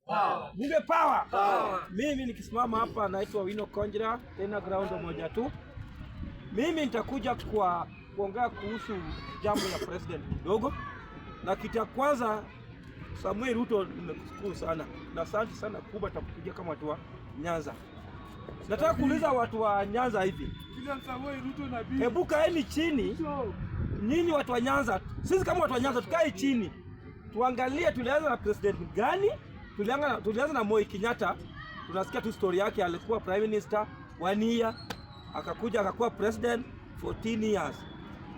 Bunge power. Mimi nikisimama hapa naitwa Owino Konjera, tena ground moja tu. Mimi nitakuja kuongea kuhusu jambo la president kidogo. Na kitu ya kwanza, Samuel Ruto, nimekushukuru sana. Na asante sana kubwa takupigia kama watu wa Nyanza. Nataka kuuliza watu wa Nyanza hivi. Hebu kaeni chini. Nyinyi watu wa Nyanza, sisi kama watu wa Nyanza tukae chini. Tuangalie tulianza na president gani? Tulianza na Moi Kenyatta. Tunasikia tu story yake, alikuwa prime minister 1 year, akakuja akakuwa president 14 years.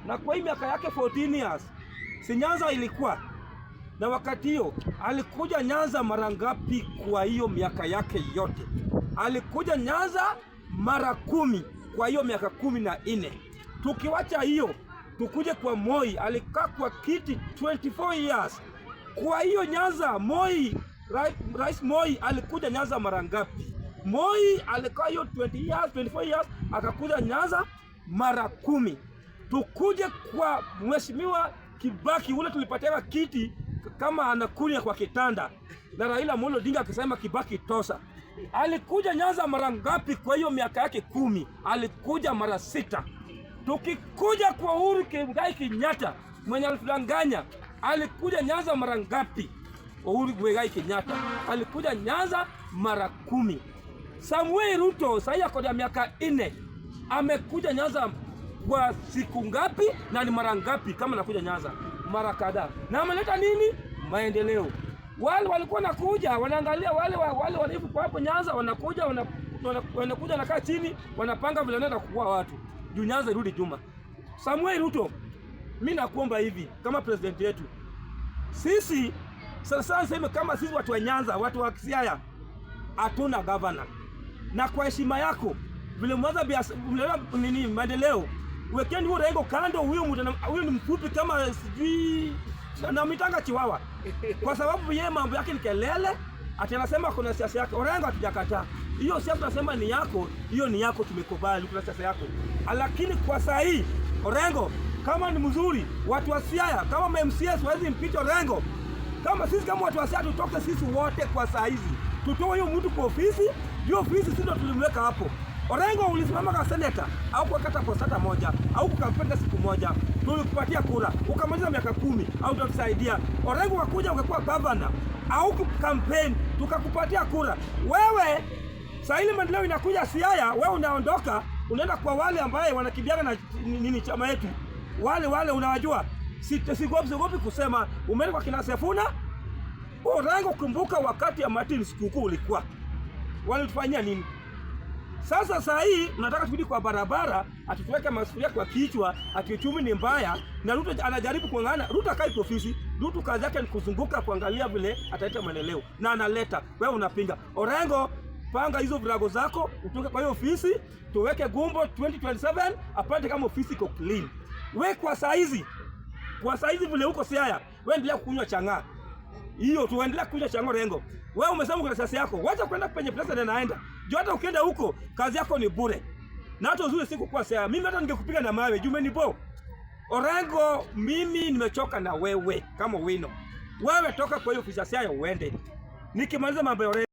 Na kwa hii miaka yake 14 years, si Nyanza ilikuwa na wakati hiyo alikuja Nyanza mara ngapi? Kwa hiyo miaka yake yote alikuja Nyanza mara 10 kwa hiyo miaka 14. Tukiwacha hiyo tukuje kwa Moi, alikaa kwa kiti 24 years. Kwa hiyo Nyanza Moi, Rais Moi alikuja Nyanza mara ngapi? Moi alikaa hiyo 20 years, 24 years, akakuja Nyanza mara 10. Tukuje kwa Mheshimiwa Kibaki, ule tulipatia kiti kama anakulia kwa kitanda, na Raila Amolo Odinga akisema Kibaki tosa. Alikuja Nyanza mara ngapi? Kwa hiyo miaka yake 10 alikuja mara 6. Tukikuja kwa Uhuru Muigai Kenyatta mwenye alitudanganya, alikuja Nyanza mara ngapi? Uhuru Muigai Kenyatta alikuja Nyanza mara 10. Samuel Ruto sasa yako na miaka 4, amekuja Nyanza kwa siku ngapi na ni mara ngapi? Kama anakuja Nyanza mara kadhaa, na ameleta nini? Maendeleo. Wale walikuwa nakuja wanaangalia wale walifu kwa hapo Nyanza, wanakuja nakaa chini, wanapanga vile wanaenda kuua watu. Juu Nyanza irudi Juma. Samuel Ruto, mimi nakuomba hivi kama president yetu, sisi sasa sema kama sisi watu wa Nyanza, watu wa Siaya, hatuna governor. Na kwa heshima yako vile mwanza nini maendeleo, wekeni huo Orengo kando. Huyo ni mfupi kama sijui na mitanga chiwawa, kwa sababu yeye mambo yake ni kelele. Ati anasema kuna siasa yake. Orengo hatujakataa hiyo siasa, tunasema ni yako, hiyo ni yako, tumekubali kuna siasa yako. Lakini kwa saa hii Orengo kama ni mzuri, watu wa Siaya kama MCS wawezi mpita Orengo. Kama sisi kama watu wa Siaya tutoke sisi wote kwa saa hizi, tutoe huyo mtu kwa ofisi. Hiyo ofisi sisi ndo tulimweka hapo. Orengo ulisimama kama senator au kukata postata moja au kukampenda siku moja, tulikupatia kura ukamaliza miaka 10 au tutasaidia. Orengo wakuja ukakuwa governor au kukampeni tukakupatia kura. Wewe sasa ile maendeleo inakuja Siaya, wewe unaondoka unaenda kwa wale ambaye wanakimbiana na nini chama yetu. Wale unawajua, sigopi kusema umeenda kwa kina Sefuna. Orengo kumbuka wakati ya Martin sikukuu ulikuwa walitufanyia nini? Sasa saa hii tunataka turudi kwa barabara, atutuweke masufuria kwa kichwa, ati uchumi ni mbaya, na Ruto anajaribu kuangana. Ruto akai kwa ofisi, Ruto kazi yake ni kuzunguka kuangalia vile ataleta maendeleo, na analeta. Wewe unapinga. Orengo, panga hizo virago zako, utoke kwa hiyo ofisi, tuweke gumbo 2027 apate kama ofisi iko clean. Wewe kwa saa hizi vile huko Siaya, wewe endelea kukunywa chang'aa. Hiyo tuendelea kukunywa chang'aa Orengo. Wewe umesema kuna siasa yako, wacha kwenda penye president anaenda. Juu hata ukienda huko kazi yako ni bure. Na hata uzuri siku kwa Siaya, mimi hata ningekupiga na mawe, juu umenibo. Orengo, mimi nimechoka na wewe kama Owino. Wewe toka kwa hiyo ofisi ya Siaya uende. Nikimaliza mambo ya Orengo